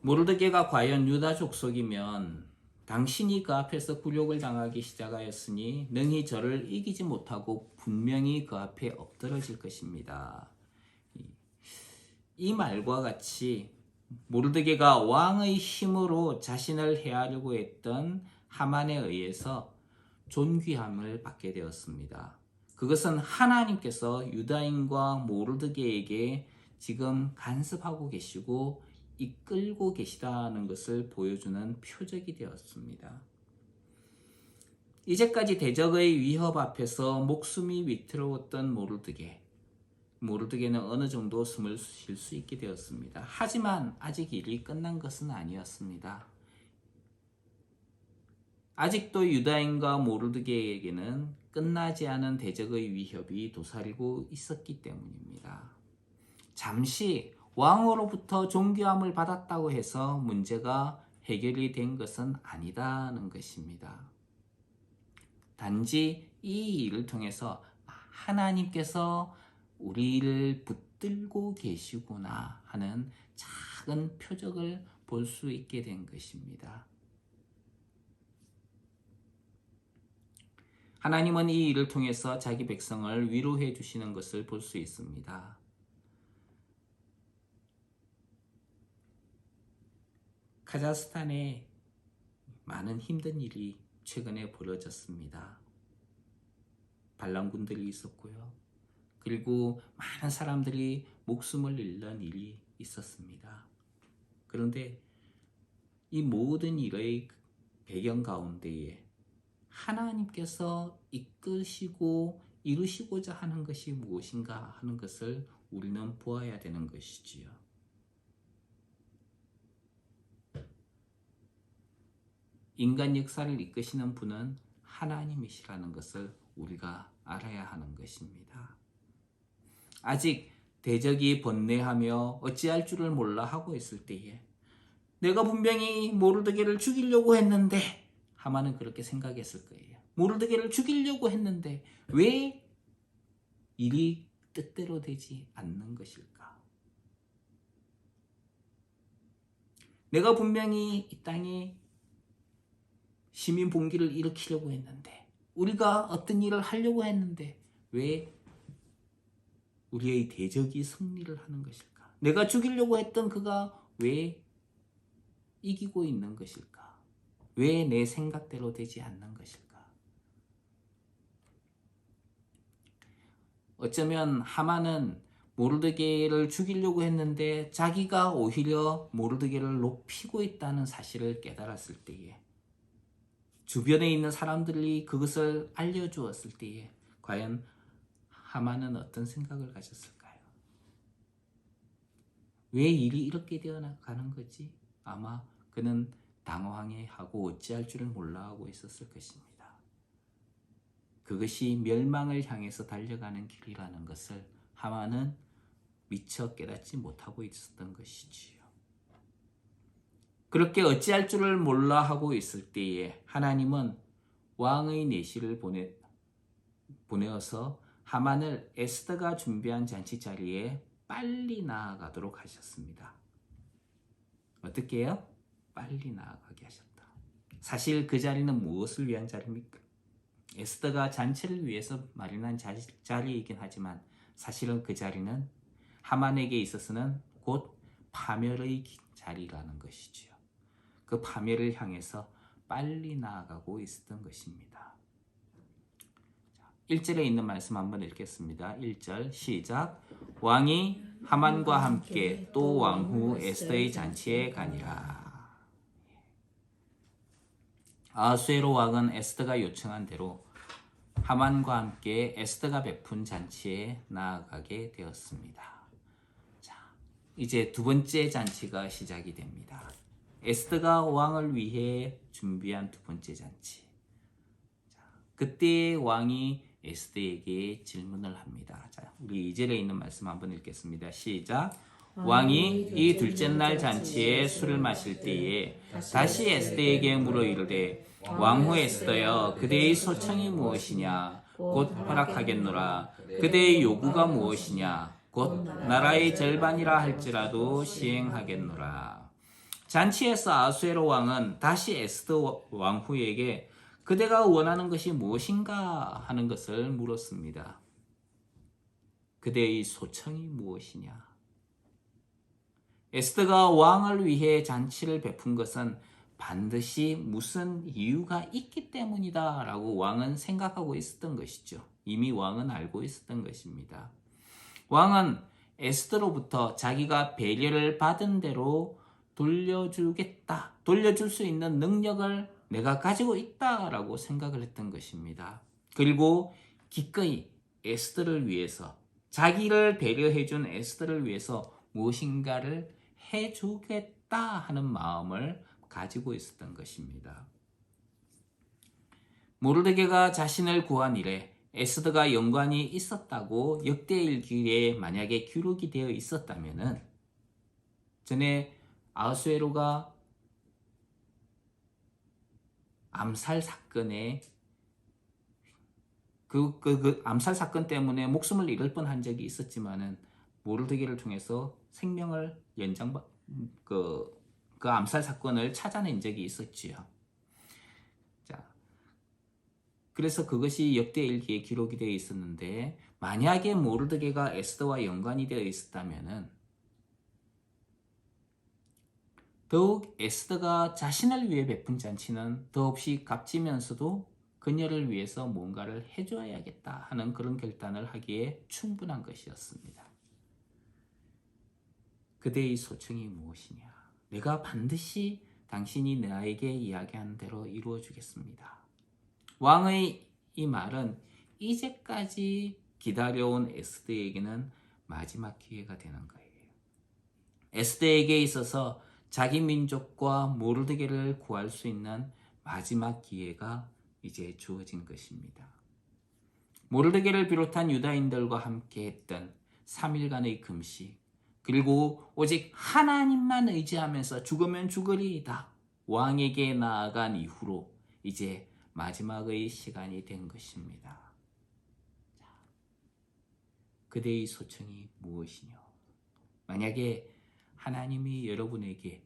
모르드게가 과연 유다 족속이면 당신이 그 앞에서 굴욕을 당하기 시작하였으니 능히 저를 이기지 못하고 분명히 그 앞에 엎드러질 것입니다. 이 말과 같이 모르드게가 왕의 힘으로 자신을 해하려고 했던 하만에 의해서 존귀함을 받게 되었습니다. 그것은 하나님께서 유다인과 모르드게에게 지금 간섭하고 계시고 이끌고 계시다는 것을 보여주는 표적이 되었습니다. 이제까지 대적의 위협 앞에서 목숨이 위태로웠던 모르드게는 어느 정도 숨을 쉴 수 있게 되었습니다. 하지만 아직 일이 끝난 것은 아니었습니다. 아직도 유다인과 모르드게에게는 끝나지 않은 대적의 위협이 도사리고 있었기 때문입니다. 잠시 왕으로부터 존귀함을 받았다고 해서 문제가 해결이 된 것은 아니다는 것입니다. 단지 이 일을 통해서 하나님께서 우리를 붙들고 계시구나 하는 작은 표적을 볼 수 있게 된 것입니다. 하나님은 이 일을 통해서 자기 백성을 위로해 주시는 것을 볼 수 있습니다. 카자흐스탄에 많은 힘든 일이 최근에 벌어졌습니다. 반란군들이 있었고요. 그리고 많은 사람들이 목숨을 잃는 일이 있었습니다. 그런데 이 모든 일의 배경 가운데에 하나님께서 이끄시고 이루시고자 하는 것이 무엇인가 하는 것을 우리는 보아야 되는 것이지요. 인간 역사를 이끄시는 분은 하나님이시라는 것을 우리가 알아야 하는 것입니다. 아직 대적이 번뇌하며 어찌할 줄을 몰라 하고 있을 때에 내가 분명히 모르드게를 죽이려고 했는데 하만은 그렇게 생각했을 거예요. 모르드게를 죽이려고 했는데 왜 일이 뜻대로 되지 않는 것일까? 내가 분명히 이 땅에 시민 봉기를 일으키려고 했는데 우리가 어떤 일을 하려고 했는데 왜 우리의 대적이 승리를 하는 것일까? 내가 죽이려고 했던 그가 왜 이기고 있는 것일까? 왜 내 생각대로 되지 않는 것일까? 어쩌면 하만은 모르드게를 죽이려고 했는데 자기가 오히려 모르드게를 높이고 있다는 사실을 깨달았을 때에 주변에 있는 사람들이 그것을 알려주었을 때에 과연 하만은 어떤 생각을 가졌을까요? 왜 일이 이렇게 되어가는 거지? 아마 그는 당황해하고 어찌할 줄을 몰라 하고 있었을 것입니다. 그것이 멸망을 향해서 달려가는 길이라는 것을 하만은 미처 깨닫지 못하고 있었던 것이지요. 그렇게 어찌할 줄을 몰라 하고 있을 때에 하나님은 왕의 내시를 보내어서 하만을 에스더가 준비한 잔치 자리에 빨리 나아가도록 하셨습니다. 어떻게 해요? 빨리 나아가게 하셨다. 사실 그 자리는 무엇을 위한 자리입니까? 에스더가 잔치를 위해서 마련한 자리이긴 하지만 사실은 그 자리는 하만에게 있어서는 곧 파멸의 자리라는 것이지요. 그 파멸을 향해서 빨리 나아가고 있었던 것입니다. 1절에 있는 말씀 한번 읽겠습니다. 1절 시작. 왕이 하만과 함께 또 왕후 에스더의 잔치에 가니라. 아하수에로 왕은 에스더가 요청한 대로 하만과 함께 에스더가 베푼 잔치에 나아가게 되었습니다. 자, 이제 두 번째 잔치가 시작이 됩니다. 에스더가 왕을 위해 준비한 두 번째 잔치. 자, 그때 왕이 에스더에게 질문을 합니다. 자, 우리 2절에 있는 말씀 한번 읽겠습니다. 시작. 왕이 이 둘째 날 잔치에 술을 마실 때에 다시 에스더에게 물어 이르되 왕후 에스더여 그대의 소청이 무엇이냐 곧 허락하겠노라. 그대의 요구가 무엇이냐 곧 나라의 절반이라 할지라도 시행하겠노라. 잔치에서 아수에로 왕은 다시 에스더 왕후에게 그대가 원하는 것이 무엇인가 하는 것을 물었습니다. 그대의 소청이 무엇이냐? 에스더가 왕을 위해 잔치를 베푼 것은 반드시 무슨 이유가 있기 때문이다 라고 왕은 생각하고 있었던 것이죠. 이미 왕은 알고 있었던 것입니다. 왕은 에스더로부터 자기가 배려를 받은 대로 돌려주겠다, 돌려줄 수 있는 능력을 내가 가지고 있다라고 생각을 했던 것입니다. 그리고 기꺼이 에스더를 위해서, 자기를 배려해준 에스더를 위해서 무엇인가를 해주겠다 하는 마음을 가지고 있었던 것입니다. 모르드게가 자신을 구한 일에 에스더가 연관이 있었다고 역대일기에 만약에 기록이 되어 있었다면은 전에 아하수에로가 암살 사건에 그 암살 사건 때문에 목숨을 잃을 뻔한 적이 있었지만은 모르드게를 통해서 생명을 그 암살 사건을 찾아낸 적이 있었지요. 자, 그래서 그것이 역대일기에 기록이 되어 있었는데 만약에 모르드게가 에스더와 연관이 되어 있었다면은 더욱 에스더가 자신을 위해 베푼 잔치는 더없이 값지면서도 그녀를 위해서 뭔가를 해줘야겠다 하는 그런 결단을 하기에 충분한 것이었습니다. 그대의 소청이 무엇이냐? 내가 반드시 당신이 나에게 이야기한 대로 이루어 주겠습니다. 왕의 이 말은 이제까지 기다려온 에스더에게는 마지막 기회가 되는 거예요. 에스더에게 있어서 자기 민족과 모르드게를 구할 수 있는 마지막 기회가 이제 주어진 것입니다. 모르드게를 비롯한 유다인들과 함께 했던 3일간의 금식, 그리고 오직 하나님만 의지하면서 죽으면 죽으리이다 왕에게 나아간 이후로 이제 마지막의 시간이 된 것입니다. 그대의 소청이 무엇이냐? 만약에 하나님이 여러분에게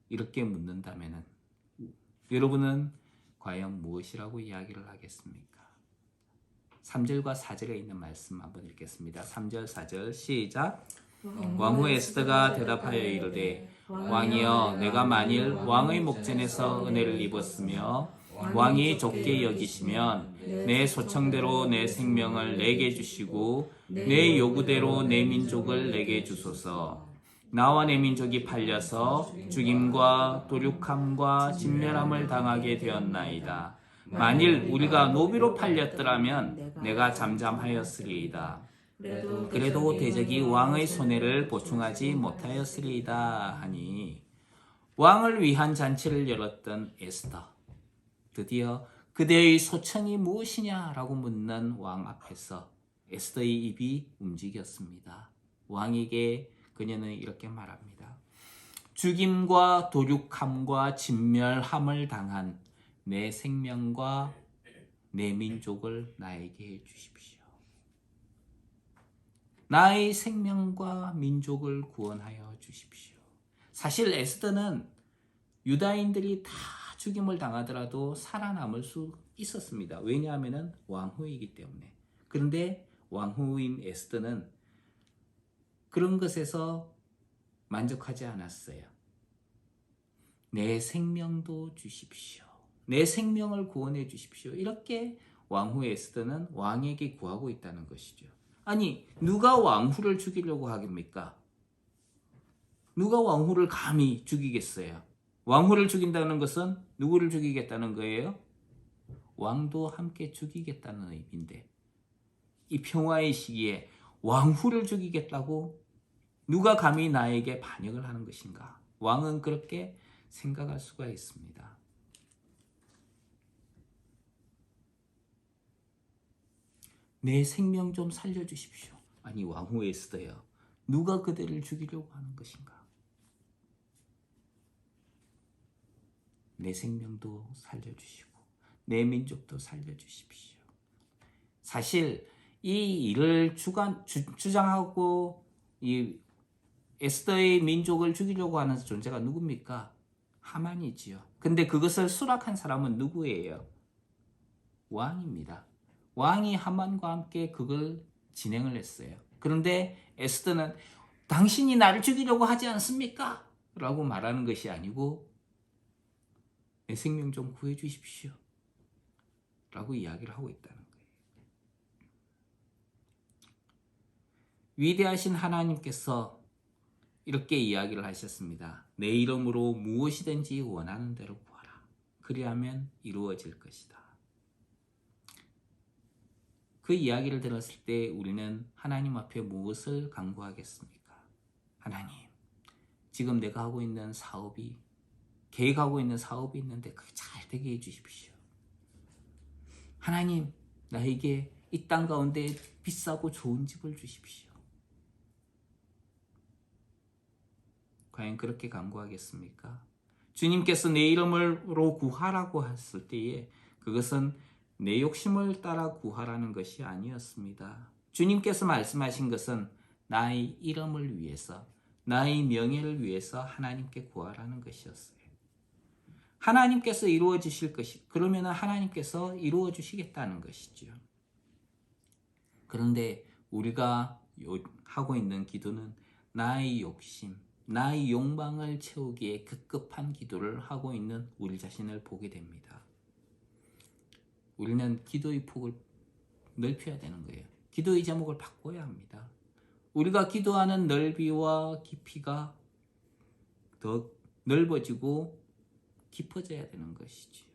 이렇게 묻는다면 여러분은 과연 무엇이라고 이야기를 하겠습니까? 3절과 4절에 있는 말씀 한번 읽겠습니다. 3절, 4절 시작. 왕후 에스더가 대답하여 이르되 왕이여 내가 만일 왕의 목전에서 은혜를 입었으며 왕이 좁게 여기시면 내 소청대로 내 생명을 내게 주시고 내 요구대로 내 민족을 내게 주소서. 나와 내 민족이 팔려서 죽임과 도륙함과 진멸함을 당하게 되었나이다. 만일 우리가 노비로 팔렸더라면 내가 잠잠하였으리이다. 그래도 대적이 왕의 손해를 보충하지 못하였으리이다 하니 왕을 위한 잔치를 열었던 에스더, 드디어 그대의 소청이 무엇이냐라고 묻는 왕 앞에서 에스더의 입이 움직였습니다. 왕에게 그녀는 이렇게 말합니다. 죽임과 도륙함과 진멸함을 당한 내 생명과 내 민족을 나에게 주십시오. 나의 생명과 민족을 구원하여 주십시오. 사실 에스더는 유다인들이 다 죽임을 당하더라도 살아남을 수 있었습니다. 왜냐하면 왕후이기 때문에. 그런데 왕후인 에스더는 그런 것에서 만족하지 않았어요. 내 생명도 주십시오. 내 생명을 구원해 주십시오. 이렇게 왕후 에스더는 왕에게 구하고 있다는 것이죠. 아니, 누가 왕후를 죽이려고 하겠습니까? 누가 왕후를 감히 죽이겠어요? 왕후를 죽인다는 것은 누구를 죽이겠다는 거예요? 왕도 함께 죽이겠다는 의미인데 이 평화의 시기에 왕후를 죽이겠다고 누가 감히 나에게 반역을 하는 것인가? 왕은 그렇게 생각할 수가 있습니다. 내 생명 좀 살려주십시오. 아니 왕후 에스더요. 누가 그대를 죽이려고 하는 것인가? 내 생명도 살려주시고 내 민족도 살려주십시오. 사실 이 일을 주장하고 이 에스더의 민족을 죽이려고 하는 존재가 누굽니까? 하만이지요. 근데 그것을 수락한 사람은 누구예요? 왕입니다. 왕이 하만과 함께 그걸 진행을 했어요. 그런데 에스더는 당신이 나를 죽이려고 하지 않습니까? 라고 말하는 것이 아니고 내 생명 좀 구해 주십시오. 라고 이야기를 하고 있다는 거예요. 위대하신 하나님께서 이렇게 이야기를 하셨습니다. 내 이름으로 무엇이든지 원하는 대로 구하라. 그리하면 이루어질 것이다. 그 이야기를 들었을 때 우리는 하나님 앞에 무엇을 간구하겠습니까? 하나님, 지금 내가 하고 있는 사업이, 계획하고 있는 사업이 있는데 그게 잘 되게 해주십시오. 하나님, 나에게 이 땅 가운데 비싸고 좋은 집을 주십시오. 과연 그렇게 간구하겠습니까? 주님께서 내 이름으로 구하라고 했을 때에 그것은 내 욕심을 따라 구하라는 것이 아니었습니다. 주님께서 말씀하신 것은 나의 이름을 위해서, 나의 명예를 위해서 하나님께 구하라는 것이었어요. 하나님께서 이루어 주실 것이, 그러면 하나님께서 이루어 주시겠다는 것이죠. 그런데 우리가 하고 있는 기도는 나의 욕심, 나의 욕망을 채우기에 급급한 기도를 하고 있는 우리 자신을 보게 됩니다. 우리는 기도의 폭을 넓혀야 되는 거예요. 기도의 제목을 바꿔야 합니다. 우리가 기도하는 넓이와 깊이가 더 넓어지고 깊어져야 되는 것이지요.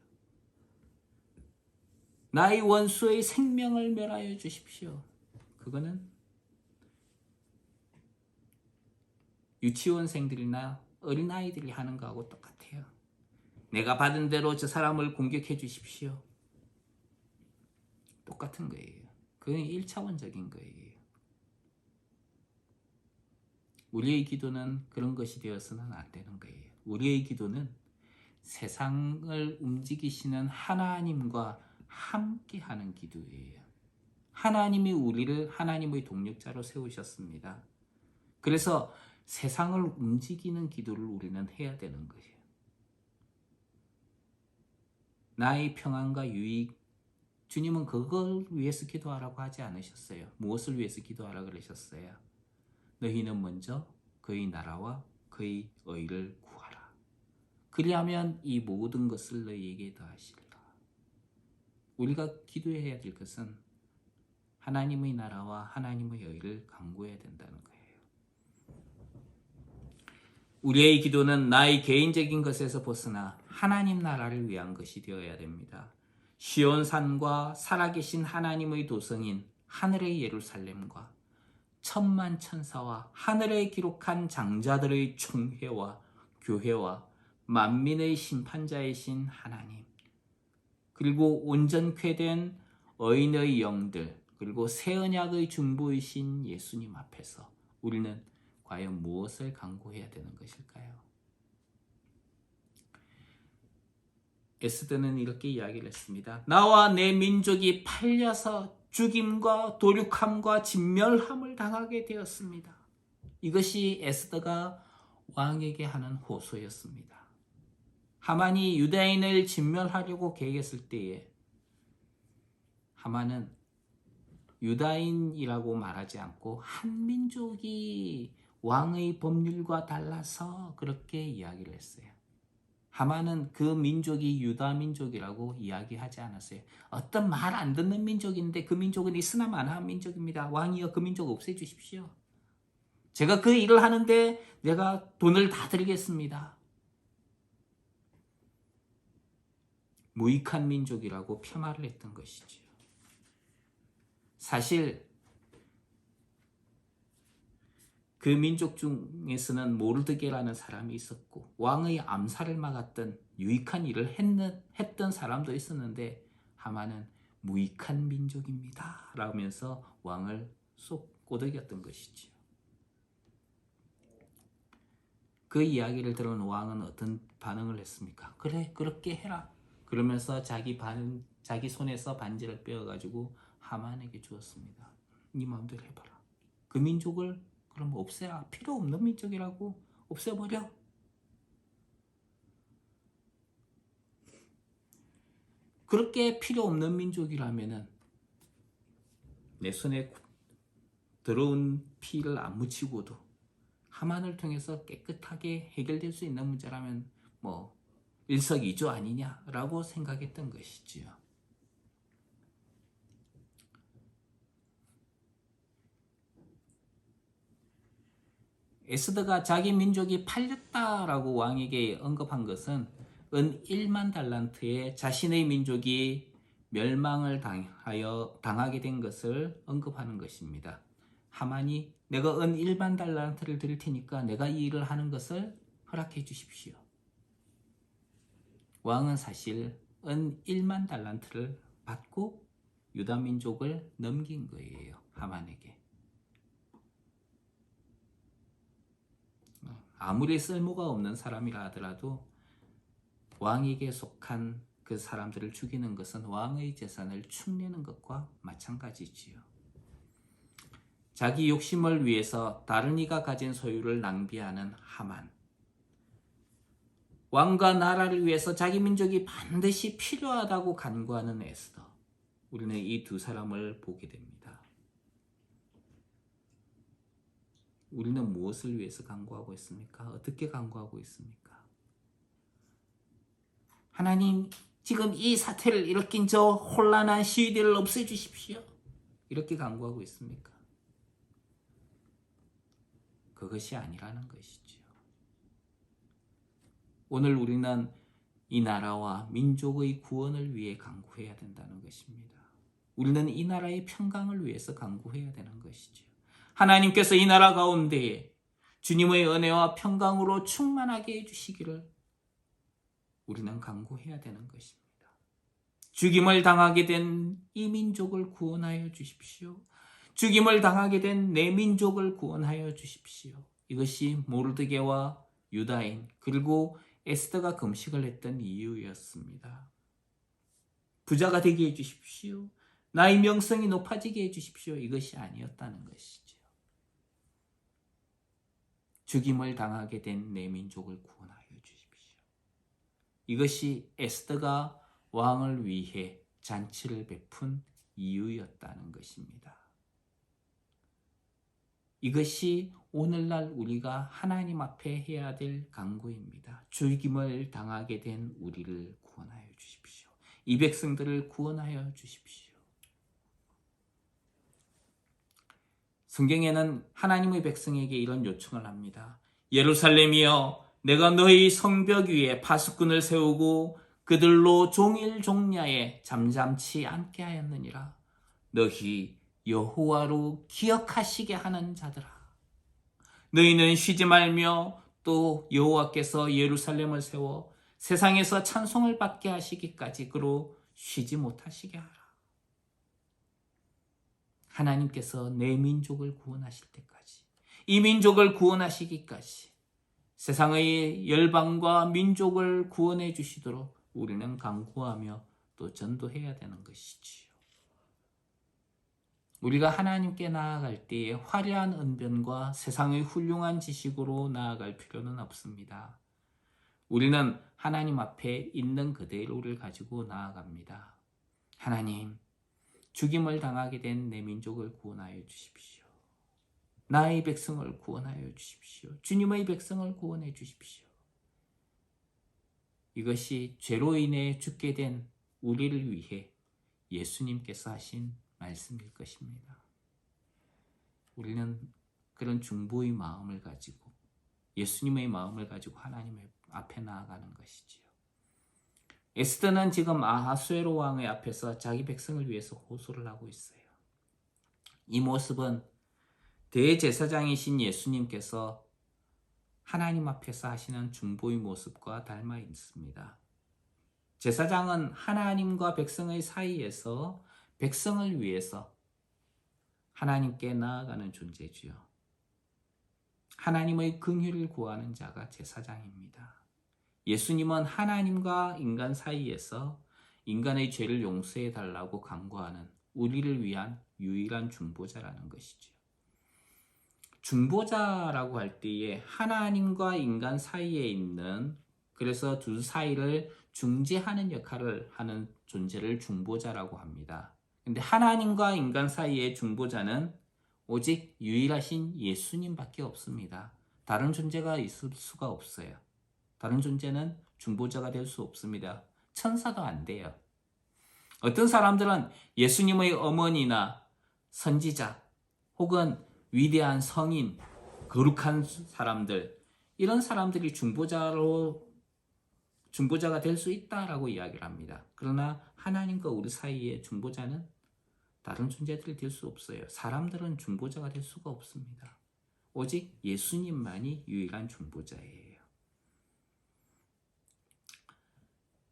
나의 원수의 생명을 멸하여 주십시오. 그거는 유치원생들이나 어린아이들이 하는 거하고 똑같아요. 내가 받은 대로 저 사람을 공격해 주십시오. 똑같은 거예요. 그건 1차원적인 거예요. 우리의 기도는 그런 것이 되어서는 안 되는 거예요. 우리의 기도는 세상을 움직이시는 하나님과 함께 하는 기도예요. 하나님이 우리를 하나님의 동력자로 세우셨습니다. 그래서 세상을 움직이는 기도를 우리는 해야 되는 거예요. 나의 평안과 유익, 주님은 그걸 위해서 기도하라고 하지 않으셨어요. 무엇을 위해서 기도하라 그러셨어요? 너희는 먼저 그의 나라와 그의 의를 구하라. 그리하면 이 모든 것을 너희에게 더하시리라. 우리가 기도해야 될 것은 하나님의 나라와 하나님의 의를 간구해야 된다는 거예요. 우리의 기도는 나의 개인적인 것에서 벗어나 하나님 나라를 위한 것이 되어야 됩니다. 시온산과 살아계신 하나님의 도성인 하늘의 예루살렘과 천만 천사와 하늘에 기록한 장자들의 총회와 교회와 만민의 심판자이신 하나님, 그리고 온전케 된 의인의 영들, 그리고 새 언약의 중보이신 예수님 앞에서 우리는 과연 무엇을 간구해야 되는 것일까요? 에스더는 이렇게 이야기를 했습니다. 나와 내 민족이 팔려서 죽임과 도륙함과 진멸함을 당하게 되었습니다. 이것이 에스더가 왕에게 하는 호소였습니다. 하만이 유다인을 진멸하려고 계획했을 때에 하만은 유다인이라고 말하지 않고 한 민족이 왕의 법률과 달라서 그렇게 이야기를 했어요. 하만은 그 민족이 유다 민족이라고 이야기하지 않았어요. 어떤 말 안 듣는 민족인데 그 민족은 있으나 마나한 민족입니다. 왕이여 그 민족 없애주십시오. 제가 그 일을 하는데 내가 돈을 다 드리겠습니다. 무익한 민족이라고 폄하를 했던 것이죠. 사실 그 민족 중에서는 모르드게라는 사람이 있었고 왕의 암살을 막았던 유익한 일을 했던 사람도 있었는데 하만은 무익한 민족입니다 라면서 왕을 쏙 꼬드겼던 것이지요. 그 이야기를 들은 왕은 어떤 반응을 했습니까? 그래, 그렇게 해라. 그러면서 자기 손에서 반지를 빼어가지고 하만에게 주었습니다. 네 마음대로 해봐라. 그 민족을 그럼 없애라. 필요 없는 민족이라고 없애버려. 그렇게 필요 없는 민족이라면은 내 손에 더러운 피를 안 묻히고도 하만을 통해서 깨끗하게 해결될 수 있는 문제라면 뭐 일석이조 아니냐라고 생각했던 것이지요. 에스더가 자기 민족이 팔렸다라고 왕에게 언급한 것은 은 1만 달란트에 자신의 민족이 멸망을 당하게 된 것을 언급하는 것입니다. 하만이 내가 은 1만 달란트를 드릴 테니까 내가 이 일을 하는 것을 허락해 주십시오. 왕은 사실 은 1만 달란트를 받고 유다 민족을 넘긴 거예요. 하만에게. 아무리 쓸모가 없는 사람이라 하더라도 왕에게 속한 그 사람들을 죽이는 것은 왕의 재산을 축내는 것과 마찬가지지요. 자기 욕심을 위해서 다른 이가 가진 소유를 낭비하는 하만. 왕과 나라를 위해서 자기 민족이 반드시 필요하다고 간구하는 에스더. 우리는 이 두 사람을 보게 됩니다. 우리는 무엇을 위해서 간구하고 있습니까? 어떻게 간구하고 있습니까? 하나님, 지금 이 사태를 일으킨 저 혼란한 시위대를 없애주십시오. 이렇게 간구하고 있습니까? 그것이 아니라는 것이지요. 오늘 우리는 이 나라와 민족의 구원을 위해 간구해야 된다는 것입니다. 우리는 이 나라의 평강을 위해서 간구해야 되는 것이지요. 하나님께서 이 나라 가운데에 주님의 은혜와 평강으로 충만하게 해주시기를 우리는 간구해야 되는 것입니다. 죽임을 당하게 된 이 민족을 구원하여 주십시오. 죽임을 당하게 된 내 민족을 구원하여 주십시오. 이것이 모르드게와 유다인 그리고 에스더가 금식을 했던 이유였습니다. 부자가 되게 해주십시오. 나의 명성이 높아지게 해주십시오. 이것이 아니었다는 것이죠. 죽임을 당하게 된 내 민족을 구원하여 주십시오. 이것이 에스더가 왕을 위해 잔치를 베푼 이유였다는 것입니다. 이것이 오늘날 우리가 하나님 앞에 해야 될 간구입니다. 죽임을 당하게 된 우리를 구원하여 주십시오. 이 백성들을 구원하여 주십시오. 성경에는 하나님의 백성에게 이런 요청을 합니다. 예루살렘이여, 내가 너희 성벽 위에 파수꾼을 세우고 그들로 종일 종야에 잠잠치 않게 하였느니라. 너희 여호와로 기억하시게 하는 자들아, 너희는 쉬지 말며 또 여호와께서 예루살렘을 세워 세상에서 찬송을 받게 하시기까지 그로 쉬지 못하시게 하라. 하나님께서 내 민족을 구원하실 때까지, 이 민족을 구원하시기까지 세상의 열방과 민족을 구원해 주시도록 우리는 간구하며 또 전도해야 되는 것이지요. 우리가 하나님께 나아갈 때에 화려한 언변과 세상의 훌륭한 지식으로 나아갈 필요는 없습니다. 우리는 하나님 앞에 있는 그대로를 가지고 나아갑니다. 하나님, 죽임을 당하게 된 내 민족을 구원하여 주십시오. 나의 백성을 구원하여 주십시오. 주님의 백성을 구원해 주십시오. 이것이 죄로 인해 죽게 된 우리를 위해 예수님께서 하신 말씀일 것입니다. 우리는 그런 중보의 마음을 가지고 예수님의 마음을 가지고 하나님 앞에 나아가는 것이지요. 에스더는 지금 아하수에로 왕의 앞에서 자기 백성을 위해서 호소를 하고 있어요. 이 모습은 대제사장이신 예수님께서 하나님 앞에서 하시는 중보의 모습과 닮아 있습니다. 제사장은 하나님과 백성의 사이에서 백성을 위해서 하나님께 나아가는 존재지요. 하나님의 긍휼을 구하는 자가 제사장입니다. 예수님은 하나님과 인간 사이에서 인간의 죄를 용서해 달라고 간구하는 우리를 위한 유일한 중보자라는 것이죠. 중보자라고 할 때에 하나님과 인간 사이에 있는, 그래서 둘 사이를 중재하는 역할을 하는 존재를 중보자라고 합니다. 근데 하나님과 인간 사이의 중보자는 오직 유일하신 예수님밖에 없습니다. 다른 존재가 있을 수가 없어요. 다른 존재는 중보자가 될 수 없습니다. 천사도 안 돼요. 어떤 사람들은 예수님의 어머니나 선지자 혹은 위대한 성인, 거룩한 사람들, 이런 사람들이 중보자가 될 수 있다라고 이야기를 합니다. 그러나 하나님과 우리 사이의 중보자는 다른 존재들이 될 수 없어요. 사람들은 중보자가 될 수가 없습니다. 오직 예수님만이 유일한 중보자예요.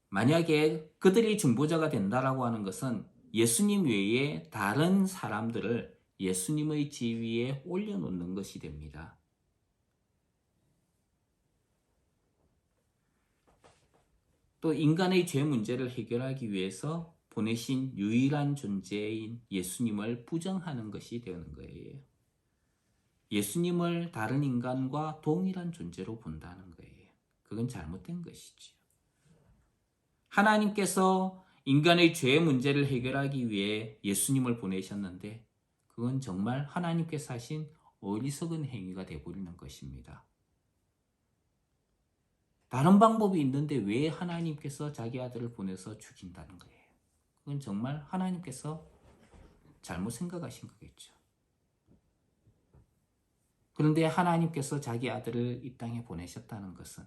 만약에 그들이 중보자가 된다라고 하는 것은 예수님 외에 다른 사람들을 예수님의 지위에 올려놓는 것이 됩니다. 또 인간의 죄 문제를 해결하기 위해서 보내신 유일한 존재인 예수님을 부정하는 것이 되는 거예요. 예수님을 다른 인간과 동일한 존재로 본다는 거예요. 그건 잘못된 것이죠. 하나님께서 인간의 죄 문제를 해결하기 위해 예수님을 보내셨는데 그건 정말 하나님께서 하신 어리석은 행위가 되어버리는 것입니다. 다른 방법이 있는데 왜 하나님께서 자기 아들을 보내서 죽인다는 거예요? 그건 정말 하나님께서 잘못 생각하신 거겠죠. 그런데 하나님께서 자기 아들을 이 땅에 보내셨다는 것은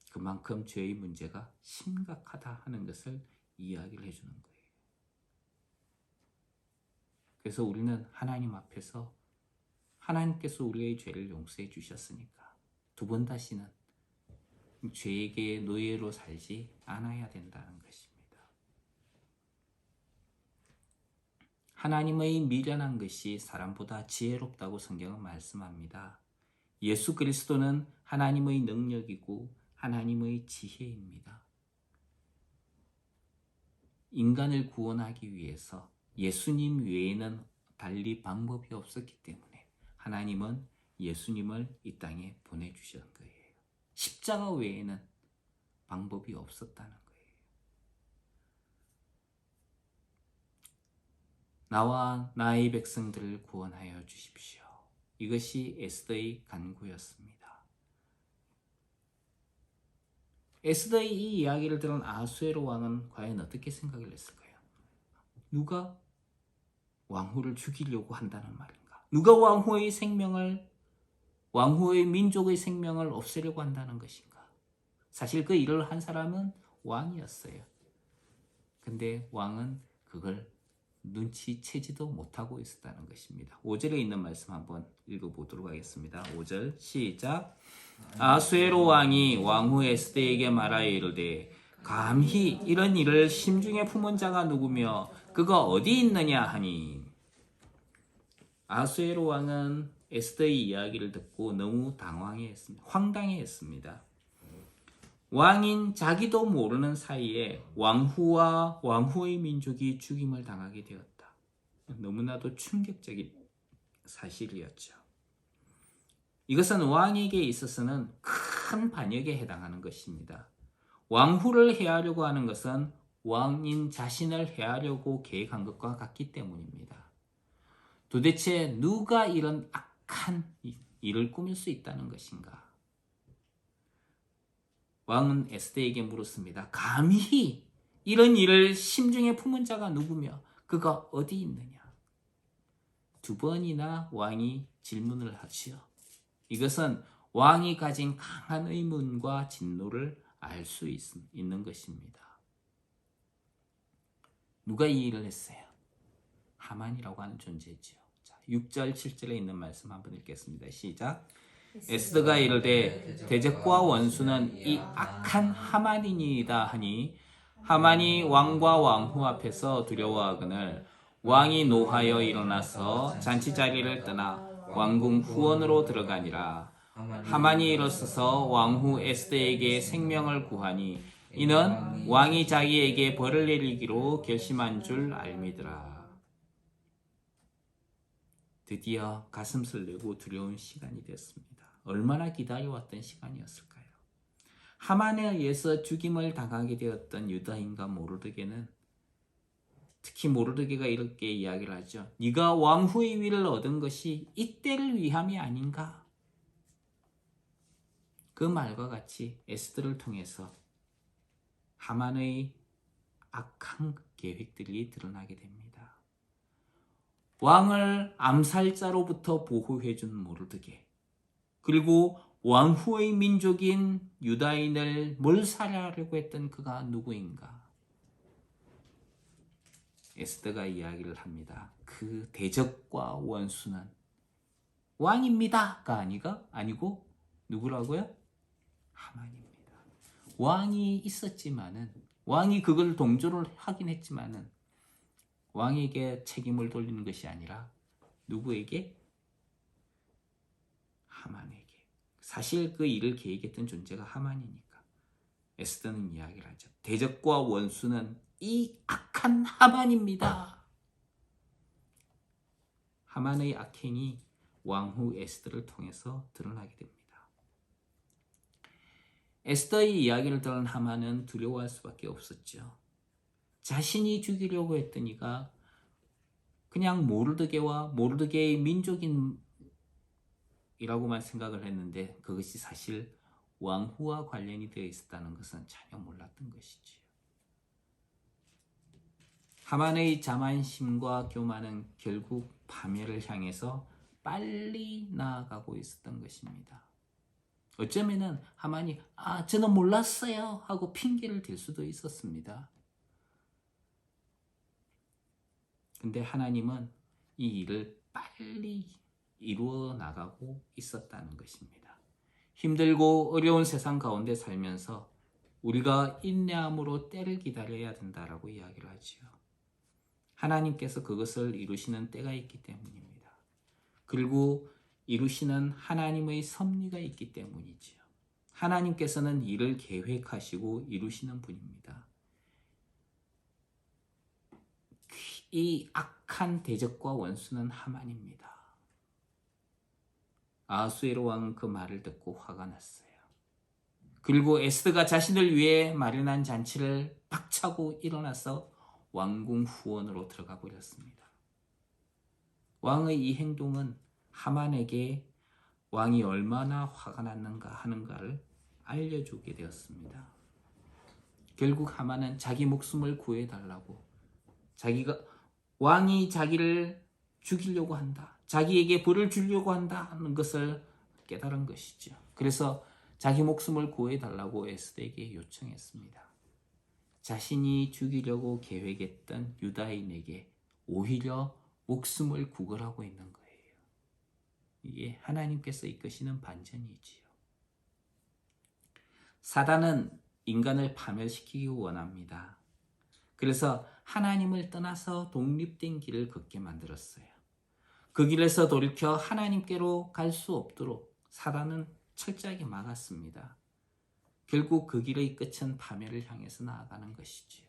그만큼 죄의 문제가 심각하다 하는 것을 이야기를 해주는 거예요. 그래서 우리는 하나님 앞에서 하나님께서 우리의 죄를 용서해 주셨으니까 두 번 다시는 죄에게 노예로 살지 않아야 된다는 것입니다. 하나님의 미련한 것이 사람보다 지혜롭다고 성경은 말씀합니다. 예수 그리스도는 하나님의 능력이고 하나님의 지혜입니다. 인간을 구원하기 위해서 예수님 외에는 달리 방법이 없었기 때문에 하나님은 예수님을 이 땅에 보내주신 거예요. 십자가 외에는 방법이 없었다는 거예요. 나와 나의 백성들을 구원하여 주십시오. 이것이 에스더의 간구였습니다. 에스더의 이 이야기를 들은 아하수에로 왕은 과연 어떻게 생각을 했을까요? 누가 왕후를 죽이려고 한다는 말인가? 누가 왕후의 민족의 생명을 없애려고 한다는 것인가? 사실 그 일을 한 사람은 왕이었어요. 근데 왕은 그걸 눈치채지도 못하고 있었다는 것입니다. 5절에 있는 말씀 한번 읽어보도록 하겠습니다. 5절 시작. 아수에로 왕이 왕후 에스더에게 말하여 이르되 감히 이런 일을 심중에 품은 자가 누구며 그가 어디 있느냐 하니. 아수에로 왕은 에스더의 이야기를 듣고 너무 황당해했습니다. 왕인 자기도 모르는 사이에 왕후와 왕후의 민족이 죽임을 당하게 되었다. 너무나도 충격적인 사실이었죠. 이것은 왕에게 있어서는 큰 반역에 해당하는 것입니다. 왕후를 해하려고 하는 것은 왕인 자신을 해하려고 계획한 것과 같기 때문입니다. 도대체 누가 이런 악한 일을 꾸밀 수 있다는 것인가? 왕은 에스더에게 물었습니다. 감히 이런 일을 심중에 품은 자가 누구며 그가 어디 있느냐? 두 번이나 왕이 질문을 하지요. 이것은 왕이 가진 강한 의문과 진노를 알 수 있는 것입니다. 누가 이 일을 했어요? 하만이라고 하는 존재지요. 자, 6절, 7절에 있는 말씀 한번 읽겠습니다. 시작. 에스더가 이르되 대적과 원수는 이 악한 하만이니이다 하니 하만이 왕과 왕후 앞에서 두려워하거늘 왕이 노하여 일어나서 잔치자리를 떠나 왕궁 후원으로 들어가니라. 하만이 일어서서 왕후 에스더에게 생명을 구하니 이는 왕이 자기에게 벌을 내리기로 결심한 줄 알미더라. 드디어 가슴을 내고 두려운 시간이 되었습니다. 얼마나 기다려왔던 시간이었을까요? 하만에 의해서 죽임을 당하게 되었던 유다인과 모르드게는 특히 모르드게가 이렇게 이야기를 하죠. 네가 왕후의 위를 얻은 것이 이때를 위함이 아닌가? 그 말과 같이 에스더를 통해서 하만의 악한 계획들이 드러나게 됩니다. 왕을 암살자로부터 보호해준 모르드게, 그리고 왕후의 민족인 유다인을 몰살하려고 했던 그가 누구인가? 에스더가 이야기를 합니다. 그 대적과 원수는 왕입니다가 아니고 누구라고요? 하만입니다. 왕이 있었지만은, 왕이 그걸 동조를 하긴 했지만은 왕에게 책임을 돌리는 것이 아니라 누구에게? 하만에게. 사실 그 일을 계획했던 존재가 하만이니까 에스더는 이야기를 하죠. 대적과 원수는 이 악한 하만입니다. 하만의 악행이 왕후 에스더를 통해서 드러나게 됩니다. 에스더의 이야기를 들은 하만은 두려워할 수밖에 없었죠. 자신이 죽이려고 했던 이가 그냥 모르드게와 모르드게의 민족인이라고만 생각을 했는데 그것이 사실 왕후와 관련이 되어 있었다는 것은 전혀 몰랐던 것이지요. 하만의 자만심과 교만은 결국 파멸을 향해서 빨리 나아가고 있었던 것입니다. 어쩌면은 하만이 저는 몰랐어요 하고 핑계를 댈 수도 있었습니다. 근데 하나님은 이 일을 빨리 이루어 나가고 있었다는 것입니다. 힘들고 어려운 세상 가운데 살면서 우리가 인내함으로 때를 기다려야 된다라고 이야기를 하지요. 하나님께서 그것을 이루시는 때가 있기 때문입니다. 그리고 이루시는 하나님의 섭리가 있기 때문이지요. 하나님께서는 일을 계획하시고 이루시는 분입니다. 이 악한 대적과 원수는 하만입니다. 아하수에로 왕은 그 말을 듣고 화가 났어요. 그리고 에스더가 자신을 위해 마련한 잔치를 박차고 일어나서 왕궁 후원으로 들어가 버렸습니다. 왕의 이 행동은 하만에게 왕이 얼마나 화가 났는가 하는가를 알려주게 되었습니다. 결국 하만은 자기 목숨을 구해달라고, 왕이 자기를 죽이려고 한다, 자기에게 벌을 주려고 한다는 것을 깨달은 것이죠. 그래서 자기 목숨을 구해달라고 에스더에게 요청했습니다. 자신이 죽이려고 계획했던 유다인에게 오히려 목숨을 구걸하고 있는 거예요. 이게 하나님께서 이끄시는 반전이지요. 사단은 인간을 파멸시키기 원합니다. 그래서 하나님을 떠나서 독립된 길을 걷게 만들었어요. 그 길에서 돌이켜 하나님께로 갈 수 없도록 사단은 철저하게 막았습니다. 결국 그 길의 끝은 파멸을 향해서 나아가는 것이지요.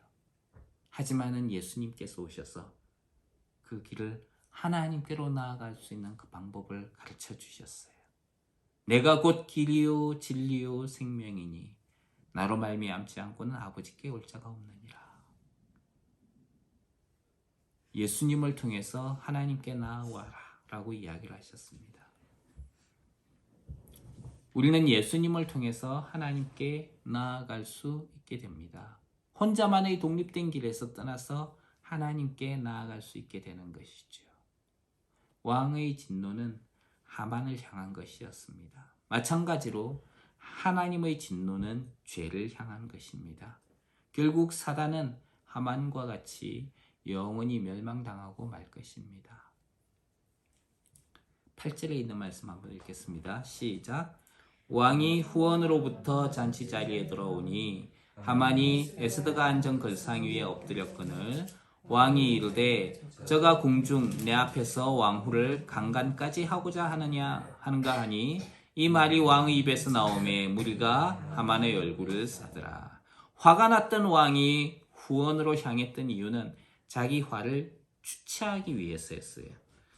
하지만은 예수님께서 오셔서 그 길을 하나님께로 나아갈 수 있는 그 방법을 가르쳐 주셨어요. 내가 곧 길이요 진리요 생명이니 나로 말미암지 않고는 아버지께 올 자가 없느니라. 예수님을 통해서 하나님께 나아와라 라고 이야기를 하셨습니다. 우리는 예수님을 통해서 하나님께 나아갈 수 있게 됩니다. 혼자만의 독립된 길에서 떠나서 하나님께 나아갈 수 있게 되는 것이죠. 왕의 진노는 하만을 향한 것이었습니다. 마찬가지로 하나님의 진노는 죄를 향한 것입니다. 결국 사단은 하만과 같이 영원히 멸망당하고 말 것입니다. 8절에 있는 말씀 한번 읽겠습니다. 시작. 왕이 후원으로부터 잔치 자리에 들어오니 하만이 에스더가 앉은 걸상 위에 엎드렸거늘 왕이 이르되 저가 궁중 내 앞에서 왕후를 강간까지 하고자 하는가 하니 이 말이 왕의 입에서 나오매 무리가 하만의 얼굴을 싸더라. 화가 났던 왕이 후원으로 향했던 이유는 자기 화를 주체하기 위해서였어요.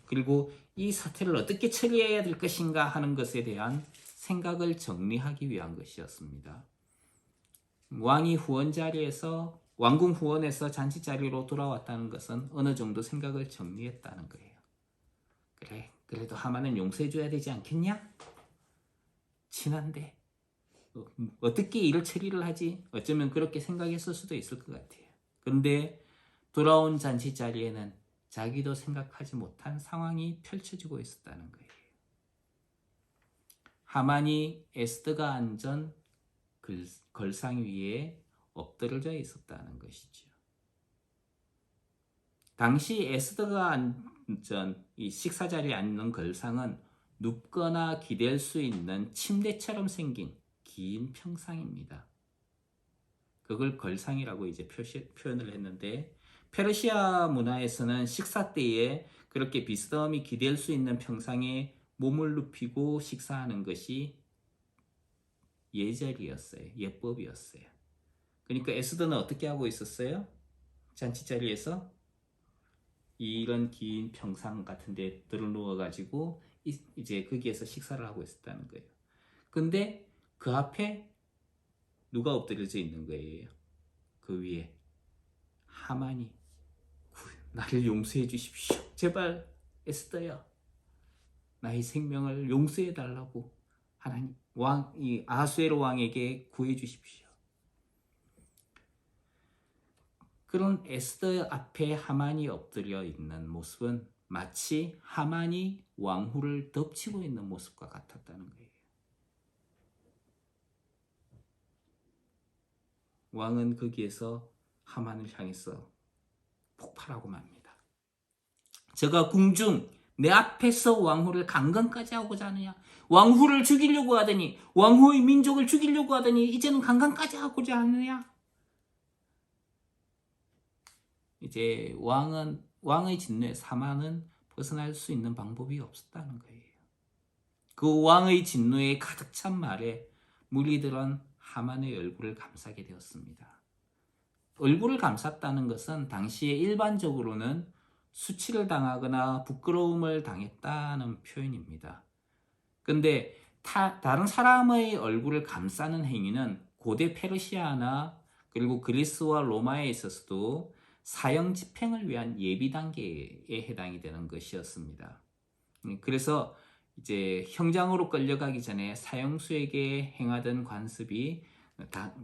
그리고 이 사태를 어떻게 처리해야 될 것인가 하는 것에 대한 생각을 정리하기 위한 것이었습니다. 왕이 후원 자리에서 왕궁 후원에서 잔치 자리로 돌아왔다는 것은 어느 정도 생각을 정리했다는 거예요. 그래, 그래도 하만은 용서해줘야 되지 않겠냐? 친한데 어떻게 이를 처리를 하지? 어쩌면 그렇게 생각했을 수도 있을 것 같아요. 그런데 돌아온 잔치 자리에는 자기도 생각하지 못한 상황이 펼쳐지고 있었다는 거예요. 하만이 에스더가 앉은 걸상 위에 엎드려져 있었다는 것이죠. 당시 에스더가 앉은 이 식사 자리에 앉는 걸상은 눕거나 기댈 수 있는 침대처럼 생긴 긴 평상입니다. 그걸 걸상이라고 이제 표현을 했는데, 페르시아 문화에서는 식사 때에 그렇게 비스듬히 기댈 수 있는 평상에 몸을 눕히고 식사하는 것이 예절이었어요. 예법이었어요. 그러니까 에스더는 어떻게 하고 있었어요? 잔치 자리에서 이런 긴 평상 같은 데 들어누워 가지고 이제 거기에서 식사를 하고 있었다는 거예요. 근데 그 앞에 누가 엎드려져 있는 거예요? 그 위에 하만이, 나를 용서해 주십시오. 제발 에스더야, 나의 생명을 용서해 달라고 하나님, 이 아수에로 왕에게 구해 주십시오. 그런 에스더 앞에 하만이 엎드려 있는 모습은 마치 하만이 왕후를 덮치고 있는 모습과 같았다는 거예요. 왕은 거기에서 하만을 향해서 폭발하고 맙니다. 저가 궁중 내 앞에서 왕후를 강간까지 하고자 하느냐? 왕후를 죽이려고 하더니, 왕후의 민족을 죽이려고 하더니 이제는 강간까지 하고자 하느냐? 이제 왕의 진노에서 하만은 벗어날 수 있는 방법이 없었다는 거예요. 그 왕의 진노에 가득 찬 말에 무리들은 하만의 얼굴을 감싸게 되었습니다. 얼굴을 감쌌다는 것은 당시에 일반적으로는 수치를 당하거나 부끄러움을 당했다는 표현입니다. 근데 다른 사람의 얼굴을 감싸는 행위는 고대 페르시아나 그리고 그리스와 로마에 있어서도 사형 집행을 위한 예비 단계에 해당이 되는 것이었습니다. 그래서 이제 형장으로 끌려가기 전에 사형수에게 행하던 관습이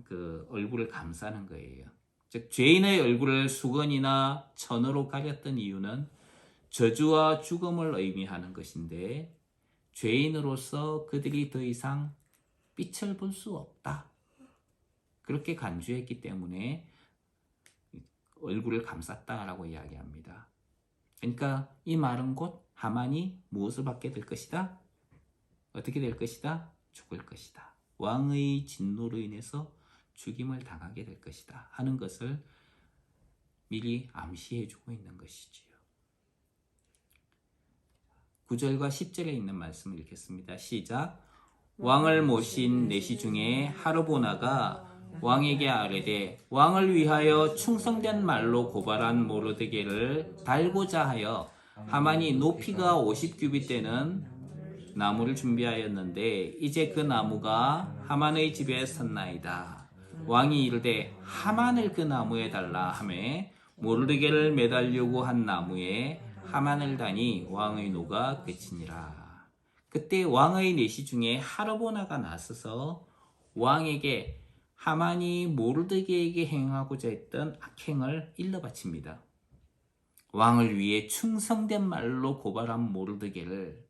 그 얼굴을 감싸는 거예요. 즉 죄인의 얼굴을 수건이나 천으로 가렸던 이유는 저주와 죽음을 의미하는 것인데, 죄인으로서 그들이 더 이상 빛을 볼 수 없다, 그렇게 간주했기 때문에 얼굴을 감쌌다라고 이야기합니다. 그러니까 이 말은 곧 하만이 무엇을 받게 될 것이다? 어떻게 될 것이다? 죽을 것이다. 왕의 진노로 인해서 죽임을 당하게 될 것이다 하는 것을 미리 암시해주고 있는 것이지요. 9절과 10절에 있는 말씀을 읽겠습니다. 시작. 왕을 모신 내시 중에 하르보나가 왕에게 아뢰되, 왕을 위하여 충성된 말로 고발한 모르드게를 달고자 하여 하만이 높이가 50규빗 되는 나무를 준비하였는데 이제 그 나무가 하만의 집에 섰나이다. 왕이 이르되 하만을 그 나무에 달라 하매 모르드게를 매달려고 한 나무에 하만을 다니 왕의 노가 그치니라. 그때 왕의 내시 중에 하르보나가 나서서 왕에게 하만이 모르드게에게 행하고자 했던 악행을 일러 바칩니다. 왕을 위해 충성된 말로 고발한 모르드게를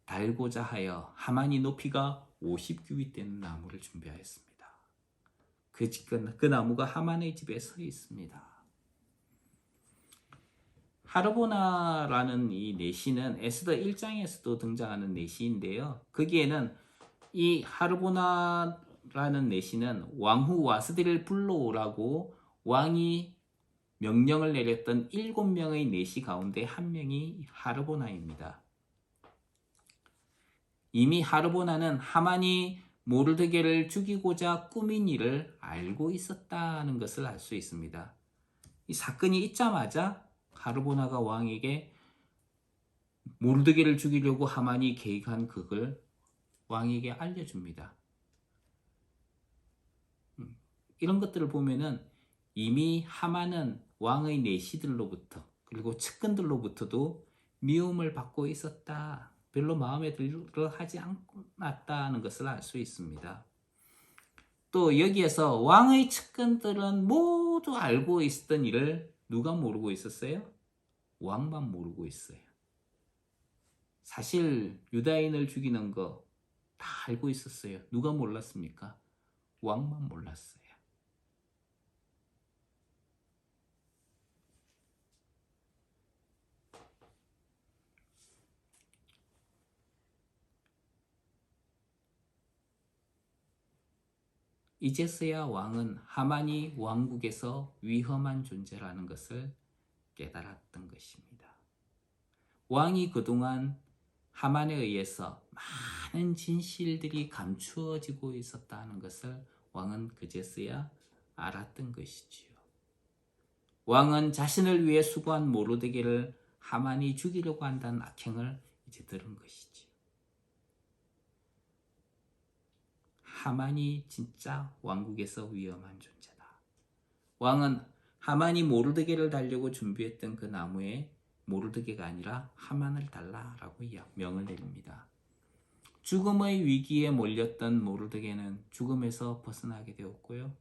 달고자 하여 하만이 높이가 50규빗 되는 나무를 준비하였습니다. 그 나무가 하만의 집에 서 있습니다. 하르보나라는 이 내시는 에스더 1장에서도 등장하는 내시인데요. 거기에는 이 하르보나라는 내시는 왕후 와스디를 불러오라고 왕이 명령을 내렸던 7명의 내시 가운데 한 명이 하르보나입니다. 이미 하르보나는 하만이 모르드게를 죽이고자 꾸민 일을 알고 있었다는 것을 알 수 있습니다. 이 사건이 있자마자 하르보나가 왕에게 모르드게를 죽이려고 하만이 계획한 그걸 왕에게 알려줍니다. 이런 것들을 보면은 이미 하만은 왕의 내시들로부터 그리고 측근들로부터도 미움을 받고 있었다. 별로 마음에 들어 하지 않았다는 것을 알 수 있습니다. 또 여기에서 왕의 측근들은 모두 알고 있었던 일을 누가 모르고 있었어요? 왕만 모르고 있어요. 사실 유다인을 죽이는 거 다 알고 있었어요. 누가 몰랐습니까? 왕만 몰랐어요. 이제서야 왕은 하만이 왕국에서 위험한 존재라는 것을 깨달았던 것입니다. 왕이 그동안 하만에 의해서 많은 진실들이 감추어지고 있었다는 것을 왕은 그제서야 알았던 것이지요. 왕은 자신을 위해 수고한 모르드게를 하만이 죽이려고 한다는 악행을 이제 들은 것이지요. 하만이 진짜 왕국에서 위험한 존재다. 왕은 하만이 모르드게를 달려고 준비했던 그 나무에 모르드게가 아니라 하만을 달라라고 명을 내립니다. 죽음의 위기에 몰렸던 모르드게는 죽음에서 벗어나게 되었고요.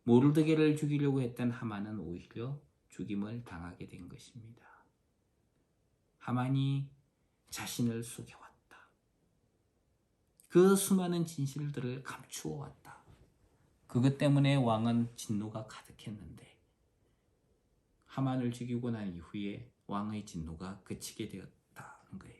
모르드게를 죽이려고 했던 하만은 오히려 죽임을 당하게 된 것입니다. 하만이 자신을 속여왔다. 그 수많은 진실들을 감추어 왔다. 그것 때문에 왕은 진노가 가득했는데 하만을 죽이고 난 이후에 왕의 진노가 그치게 되었다는 거예요.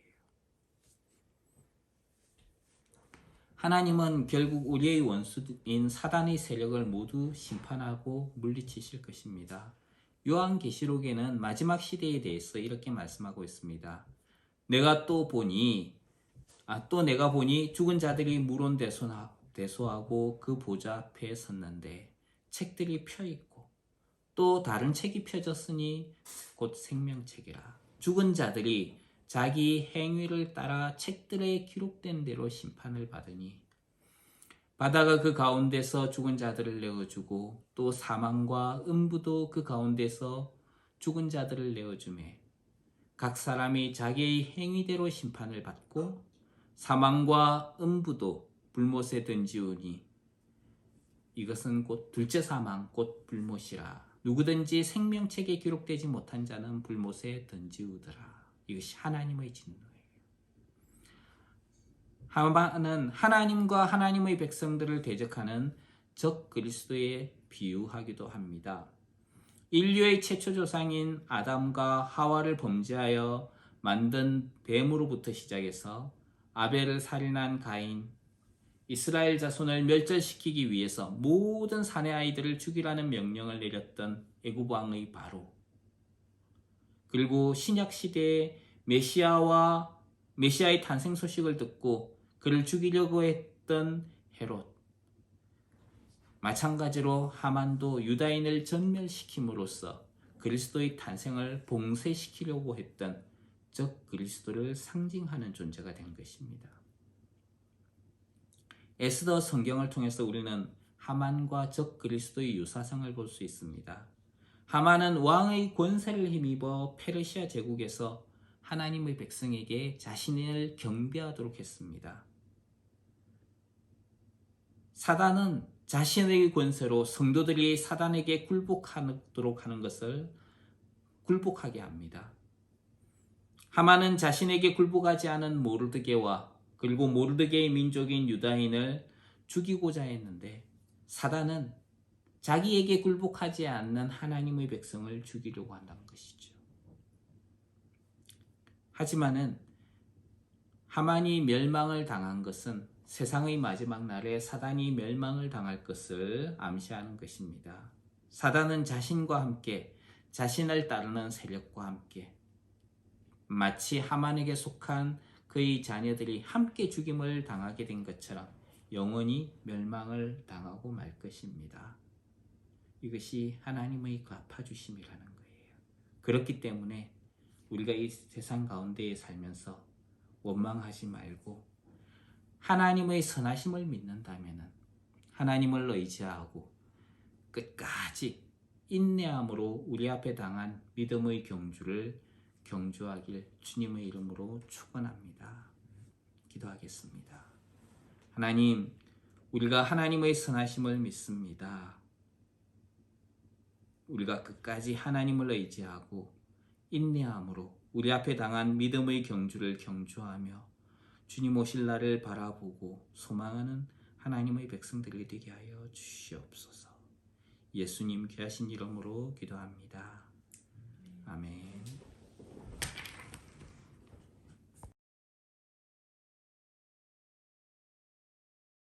하나님은 결국 우리의 원수인 사단의 세력을 모두 심판하고 물리치실 것입니다. 요한계시록에는 마지막 시대에 대해서 이렇게 말씀하고 있습니다. 내가 보니 죽은 자들이 물온대소하고 그 보좌 앞에 섰는데 책들이 펴있고 또 다른 책이 펴졌으니 곧 생명책이라. 죽은 자들이 자기 행위를 따라 책들에 기록된 대로 심판을 받으니 바다가 그 가운데서 죽은 자들을 내어주고 또 사망과 음부도 그 가운데서 죽은 자들을 내어주매 각 사람이 자기의 행위대로 심판을 받고 사망과 음부도 불못에 던지우니 이것은 곧 둘째 사망 곧 불못이라. 누구든지 생명책에 기록되지 못한 자는 불못에 던지우더라. 이것이 하나님의 진노예요. 하만은 하나님과 하나님의 백성들을 대적하는 적 그리스도에 비유하기도 합니다. 인류의 최초 조상인 아담과 하와를 범죄하여 만든 뱀으로부터 시작해서 아벨을 살인한 가인, 이스라엘 자손을 멸절시키기 위해서 모든 사내 아이들을 죽이라는 명령을 내렸던 애굽 왕의 바로, 그리고 신약 시대에 메시아의 탄생 소식을 듣고 그를 죽이려고 했던 헤롯, 마찬가지로 하만도 유다인을 전멸시킴으로써 그리스도의 탄생을 봉쇄시키려고 했던 적 그리스도를 상징하는 존재가 된 것입니다. 에스더 성경을 통해서 우리는 하만과 적 그리스도의 유사성을 볼 수 있습니다. 하만은 왕의 권세를 힘입어 페르시아 제국에서 하나님의 백성에게 자신을 경배하도록 했습니다. 사단은 자신의 권세로 성도들이 사단에게 굴복하도록 하는 것을 굴복하게 합니다. 하만은 자신에게 굴복하지 않은 모르드게와 그리고 모르드게의 민족인 유다인을 죽이고자 했는데 사단은 자기에게 굴복하지 않는 하나님의 백성을 죽이려고 한다는 것이죠. 하지만은 하만이 멸망을 당한 것은 세상의 마지막 날에 사단이 멸망을 당할 것을 암시하는 것입니다. 사단은 자신과 함께 자신을 따르는 세력과 함께 마치 하만에게 속한 그의 자녀들이 함께 죽임을 당하게 된 것처럼 영원히 멸망을 당하고 말 것입니다. 이것이 하나님의 갚아주심이라는 거예요. 그렇기 때문에 우리가 이 세상 가운데에 살면서 원망하지 말고 하나님의 선하심을 믿는다면 하나님을 의지하고 끝까지 인내함으로 우리 앞에 당한 믿음의 경주를 경주하길 주님의 이름으로 축원합니다. 기도하겠습니다. 하나님, 우리가 하나님의 선하심을 믿습니다. 우리가 끝까지 하나님을 의지하고 인내함으로 우리 앞에 당한 믿음의 경주를 경주하며 주님 오실 날을 바라보고 소망하는 하나님의 백성들이 되게 하여 주시옵소서. 예수님 귀하신 이름으로 기도합니다. 아멘.